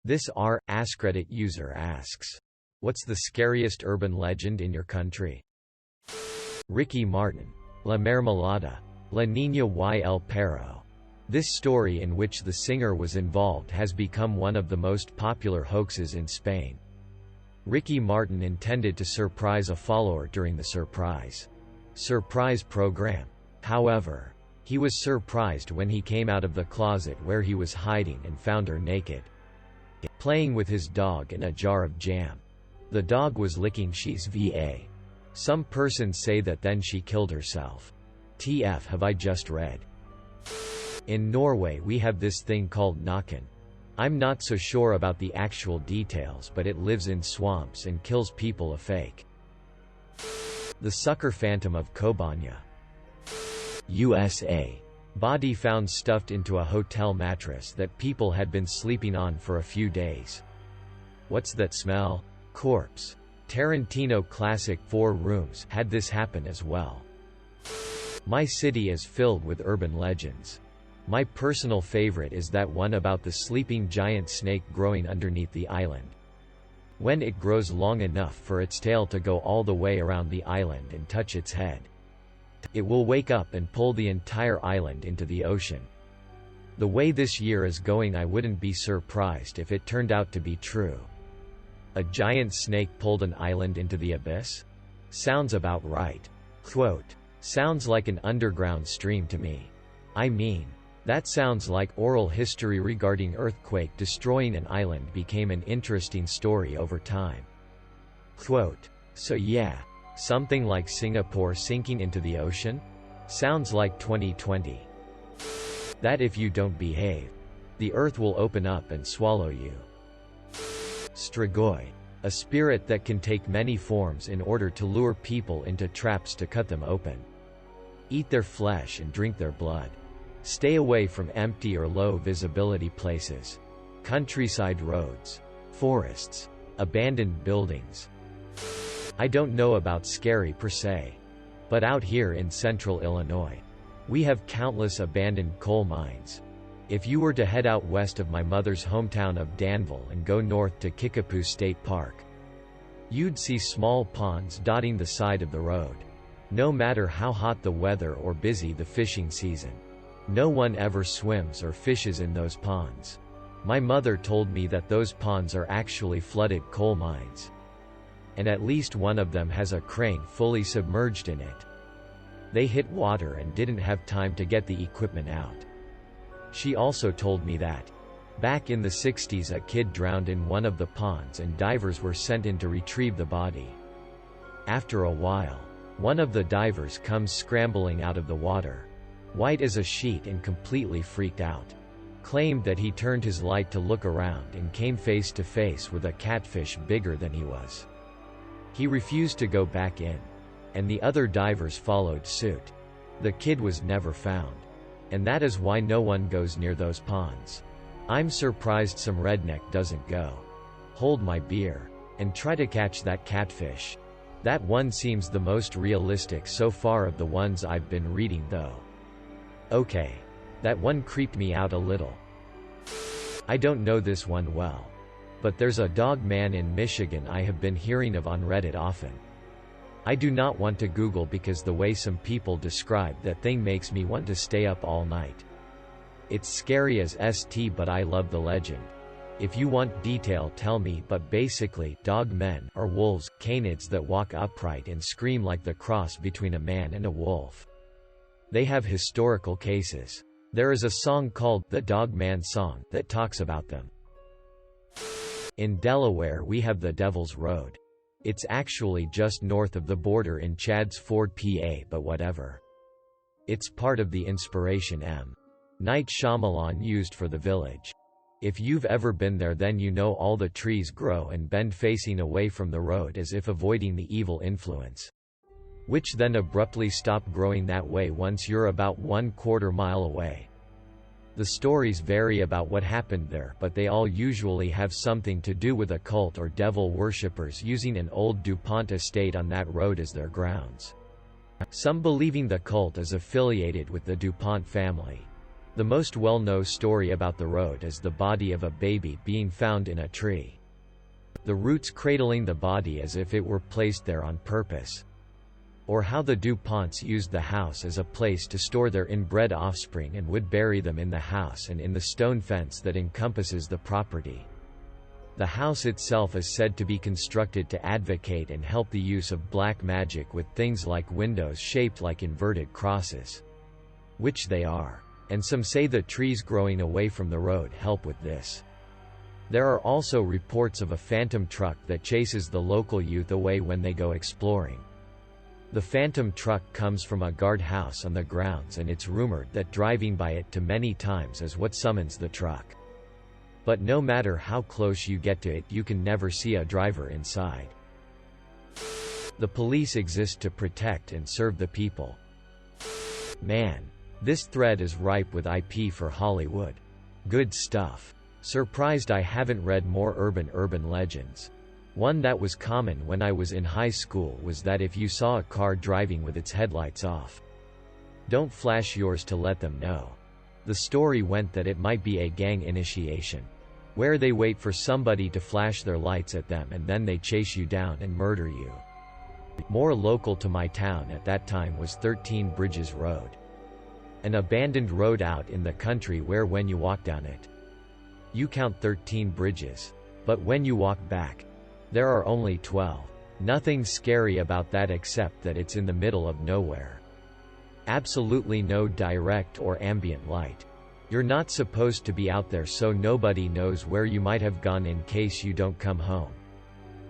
This AskReddit user asks, what's the scariest urban legend in your country? Ricky Martin. La Mermelada. La Niña y el Perro. This story, in which the singer was involved, has become one of the most popular hoaxes in Spain. Ricky Martin intended to surprise a follower during the surprise program. However, he was surprised when he came out of the closet where he was hiding and found her naked, playing with his dog and a jar of jam. The dog was licking she's va. Some persons say that then she killed herself. TF have I just read? In Norway we have this thing called naken. I'm not so sure about the actual details, but it lives in swamps and kills people a fake. The sucker phantom of Kobanya. USA. Body found stuffed into a hotel mattress that people had been sleeping on for a few days. What's that smell? Corpse. Tarantino classic Four Rooms had this happen as well. My city is filled with urban legends. My personal favorite is that one about the sleeping giant snake growing underneath the island. When it grows long enough for its tail to go all the way around the island and touch its head, it will wake up and pull the entire island into the ocean. The way this year is going, I wouldn't be surprised if it turned out to be true. A giant snake pulled an island into the abyss? Sounds about right. Quote, sounds like an underground stream to me. I mean, that sounds like oral history regarding earthquake destroying an island became an interesting story over time. Quote, so yeah, something like Singapore sinking into the ocean? Sounds like 2020. That if you don't behave, the earth will open up and swallow you. Strigoi. A spirit that can take many forms in order to lure people into traps to cut them open. Eat their flesh and drink their blood. Stay away from empty or low visibility places. Countryside roads. Forests. Abandoned buildings. I don't know about scary per se. But out here in central Illinois, we have countless abandoned coal mines. If you were to head out west of my mother's hometown of Danville and go north to Kickapoo State Park, you'd see small ponds dotting the side of the road. No matter how hot the weather or busy the fishing season, no one ever swims or fishes in those ponds. My mother told me that those ponds are actually flooded coal mines, and at least one of them has a crane fully submerged in it. They hit water and didn't have time to get the equipment out. She also told me that, back in the 60s, a kid drowned in one of the ponds and divers were sent in to retrieve the body. After a while, one of the divers comes scrambling out of the water, white as a sheet and completely freaked out. Claimed that he turned his light to look around and came face to face with a catfish bigger than he was. He refused to go back in, and the other divers followed suit. The kid was never found. And that is why no one goes near those ponds. I'm surprised some redneck doesn't go, hold my beer, and try to catch that catfish. That one seems the most realistic so far of the ones I've been reading though. Okay. That one creeped me out a little. I don't know this one well, but there's a dog man in Michigan I have been hearing of on Reddit often. I do not want to Google because the way some people describe that thing makes me want to stay up all night. It's scary as st, but I love the legend. If you want detail, tell me, but basically, dog men are wolves, canids that walk upright and scream like the cross between a man and a wolf. They have historical cases. There is a song called The Dog Man Song that talks about them. In Delaware we have the Devil's Road. It's actually just north of the border in Chadds Ford, PA, but whatever. It's part of the Inspiration M. Night Shyamalan used for the village. If you've ever been there, then you know all the trees grow and bend facing away from the road as if avoiding the evil influence, which then abruptly stop growing that way once you're about 1/4 mile away. The stories vary about what happened there, but they all usually have something to do with a cult or devil worshippers using an old DuPont estate on that road as their grounds. Some believing the cult is affiliated with the DuPont family. The most well-known story about the road is the body of a baby being found in a tree. The roots cradling the body as if it were placed there on purpose. Or how the DuPonts used the house as a place to store their inbred offspring and would bury them in the house and in the stone fence that encompasses the property. The house itself is said to be constructed to advocate and help the use of black magic with things like windows shaped like inverted crosses. Which they are. And some say the trees growing away from the road help with this. There are also reports of a phantom truck that chases the local youth away when they go exploring. The phantom truck comes from a guardhouse on the grounds, and it's rumored that driving by it too many times is what summons the truck. But no matter how close you get to it, you can never see a driver inside. The police exist to protect and serve the people. Man, this thread is ripe with IP for Hollywood. Good stuff. Surprised I haven't read more urban legends. One that was common when I was in high school was that if you saw a car driving with its headlights off, don't flash yours to let them know. The story went that it might be a gang initiation, where they wait for somebody to flash their lights at them and then they chase you down and murder you. More local to my town at that time was 13 Bridges Road. An abandoned road out in the country where when you walk down it, you count 13 bridges. But when you walk back, there are only 12. Nothing scary about that except that it's in the middle of nowhere. Absolutely no direct or ambient light. You're not supposed to be out there, so nobody knows where you might have gone in case you don't come home.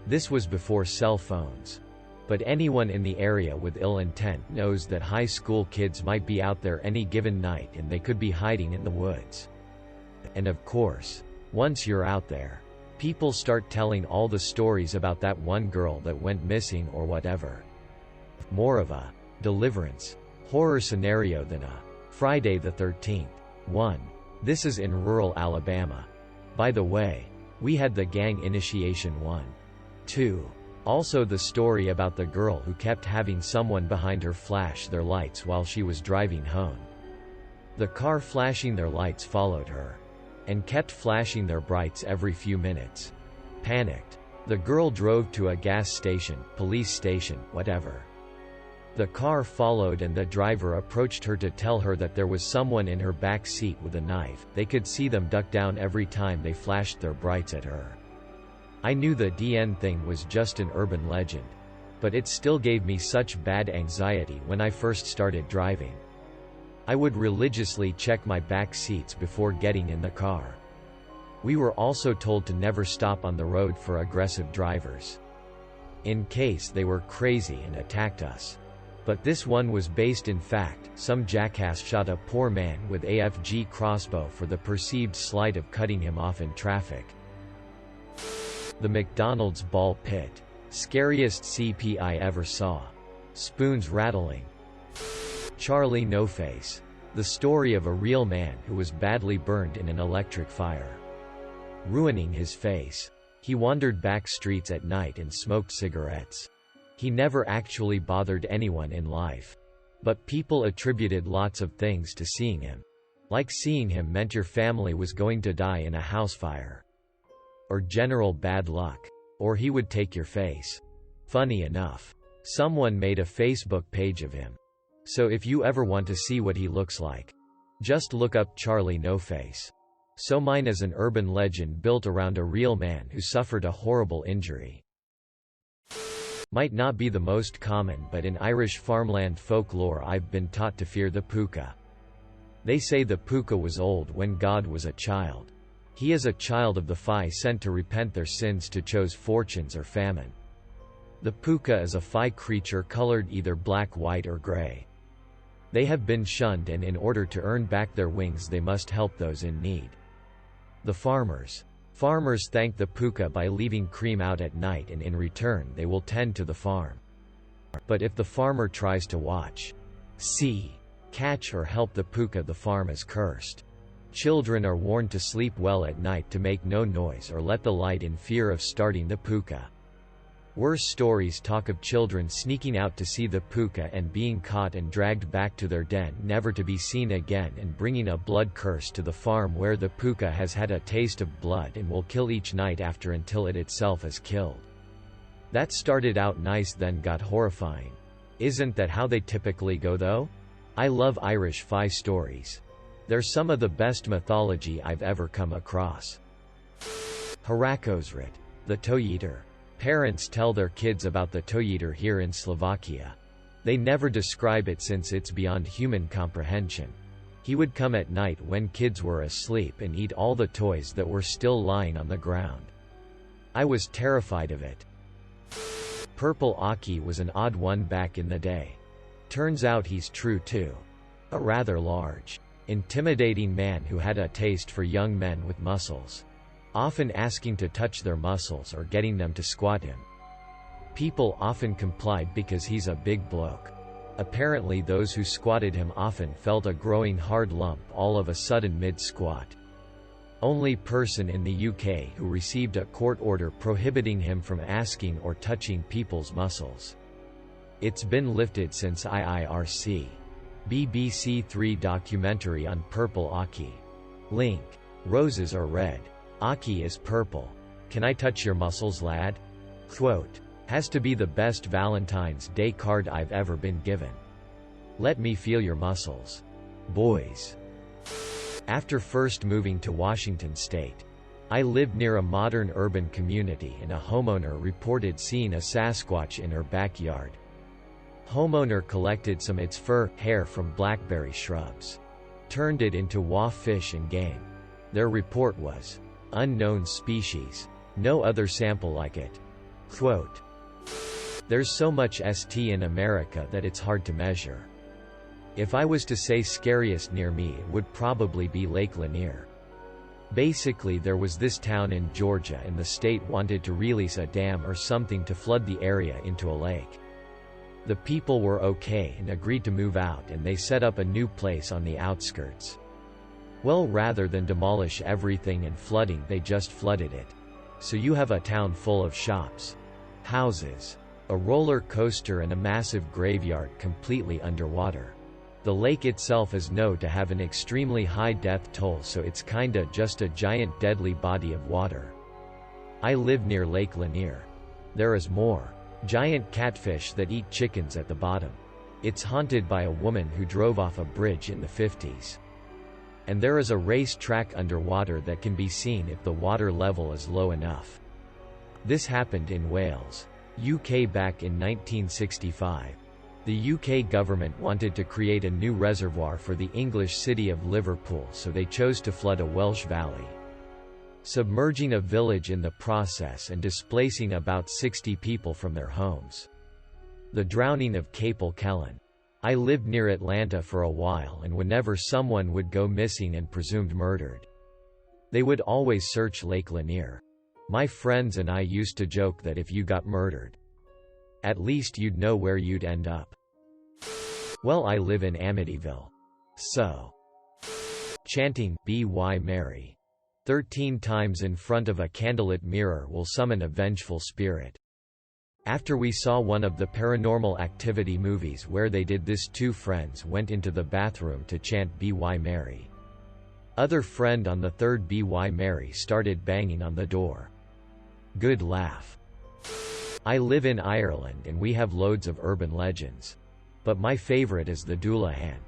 This was before cell phones. But anyone in the area with ill intent knows that high school kids might be out there any given night and they could be hiding in the woods. And of course, once you're out there, people start telling all the stories about that one girl that went missing or whatever. More of a deliverance horror scenario than a Friday the 13th one. This is in rural Alabama. By the way, we had the gang initiation one, too. Also the story about the girl who kept having someone behind her flash their lights while she was driving home. The car flashing their lights followed her, and kept flashing their brights every few minutes. Panicked, the girl drove to a gas station, police station, whatever. The car followed and the driver approached her to tell her that there was someone in her back seat with a knife. They could see them duck down every time they flashed their brights at her. I knew the DN thing was just an urban legend, but it still gave me such bad anxiety when I first started driving. I would religiously check my back seats before getting in the car. We were also told to never stop on the road for aggressive drivers, in case they were crazy and attacked us. But this one was based in fact. Some jackass shot a poor man with AFG crossbow for the perceived slight of cutting him off in traffic. The McDonald's ball pit. Scariest CP I ever saw. Spoons rattling. Charlie No Face. The story of a real man who was badly burned in an electric fire, ruining his face. He wandered back streets at night and smoked cigarettes. He never actually bothered anyone in life, but people attributed lots of things to seeing him. Like seeing him meant your family was going to die in a house fire, or general bad luck, or he would take your face. Funny enough, someone made a Facebook page of him. So if you ever want to see what he looks like, just look up Charlie No Face. So mine is an urban legend built around a real man who suffered a horrible injury. Might not be the most common, but in Irish farmland folklore I've been taught to fear the puka. They say the puka was old when God was a child. He is a child of the Fae sent to repent their sins to choose fortunes or famine. The puka is a Fae creature colored either black, white or gray. They have been shunned, and in order to earn back their wings they must help those in need. The farmers thank the puka by leaving cream out at night, and in return they will tend to the farm. But if the farmer tries to watch, see, catch or help the puka, the farm is cursed. Children are warned to sleep well at night, to make no noise or let the light in fear of starting the puka. Worse stories talk of children sneaking out to see the puka and being caught and dragged back to their den never to be seen again, and bringing a blood curse to the farm where the puka has had a taste of blood and will kill each night after until it itself is killed. That started out nice, then got horrifying. Isn't that how they typically go though? I love Irish fae stories. They're some of the best mythology I've ever come across. Harakosrit, the toeeater. Parents tell their kids about the toeeater here in Slovakia. They never describe it since it's beyond human comprehension. He would come at night when kids were asleep and eat all the toys that were still lying on the ground. I was terrified of it. Purple Aki was an odd one back in the day. Turns out he's true too. A rather large, intimidating man who had a taste for young men with muscles, often asking to touch their muscles or getting them to squat him. People often complied because he's a big bloke. Apparently those who squatted him often felt a growing hard lump all of a sudden mid-squat. Only person in the UK who received a court order prohibiting him from asking or touching people's muscles. It's been lifted since IIRC. BBC 3 documentary on Purple Aki. Link. Roses are red. Aki is purple. Can I touch your muscles, lad? Quote. Has to be the best Valentine's Day card I've ever been given. Let me feel your muscles. Boys. After first moving to Washington state, I lived near a modern urban community and a homeowner reported seeing a Sasquatch in her backyard. Homeowner collected some its fur, hair from blackberry shrubs. Turned it into raw fish and game. Their report was, unknown species. No other sample like it. Quote. There's so much ST in America that it's hard to measure. If I was to say scariest near me, it would probably be Lake Lanier. Basically there was this town in Georgia and the state wanted to release a dam or something to flood the area into a lake. The people were okay and agreed to move out, and they set up a new place on the outskirts. Well, rather than demolish everything and flooding, they just flooded it. So you have a town full of shops, houses, a roller coaster and a massive graveyard completely underwater. The lake itself is known to have an extremely high death toll, so it's kinda just a giant deadly body of water. I live near Lake Lanier. There is more. Giant catfish that eat chickens at the bottom. It's haunted by a woman who drove off a bridge in the 50s. And there is a race track underwater that can be seen if the water level is low enough. This happened in Wales, UK back in 1965. The UK government wanted to create a new reservoir for the English city of Liverpool, so they chose to flood a Welsh valley, submerging a village in the process and displacing about 60 people from their homes. The drowning of Capel Celyn. I lived near Atlanta for a while, and whenever someone would go missing and presumed murdered, they would always search Lake Lanier. My friends and I used to joke that if you got murdered, at least you'd know where you'd end up. Well, I live in Amityville. So, chanting, "By Mary," 13 times in front of a candlelit mirror will summon a vengeful spirit. After we saw one of the Paranormal Activity movies where they did this, 2 friends went into the bathroom to chant "By Mary." Other friend on the third "By Mary" started banging on the door. Good laugh. I live in Ireland and we have loads of urban legends. But my favorite is the Dullahan.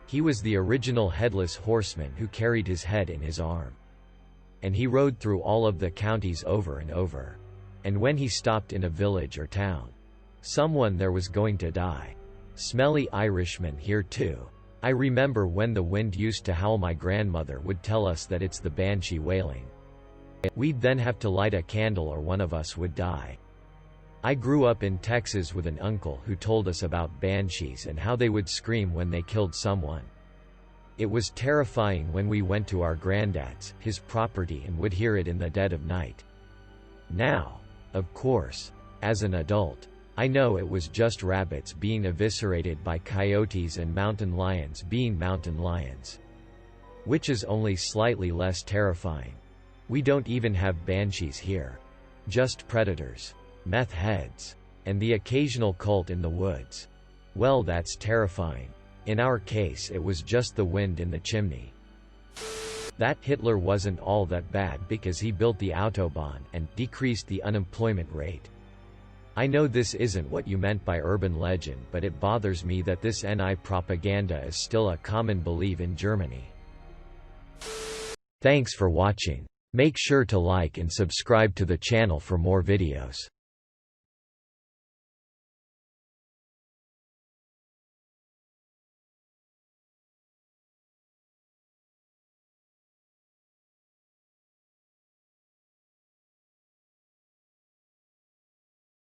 He was the original headless horseman who carried his head in his arm. And he rode through all of the counties over and over. And when he stopped in a village or town, someone there was going to die. Smelly Irishman here too. I remember when the wind used to howl, my grandmother would tell us that it's the banshee wailing. We'd then have to light a candle or one of us would die. I grew up in Texas with an uncle who told us about banshees and how they would scream when they killed someone. It was terrifying when we went to our granddad's, his property, and would hear it in the dead of night. Now, of course, as an adult, I know it was just rabbits being eviscerated by coyotes and mountain lions being mountain lions. Which is only slightly less terrifying. We don't even have banshees here. Just predators. meth heads, and the occasional cult in the woods. Well, that's terrifying. In our case, it was just the wind in the chimney. That Hitler wasn't all that bad because he built the Autobahn and decreased the unemployment rate. I know this isn't what you meant by urban legend, but it bothers me that this NI propaganda is still a common belief in Germany. Thanks for watching. Make sure to like and subscribe to the channel for more videos.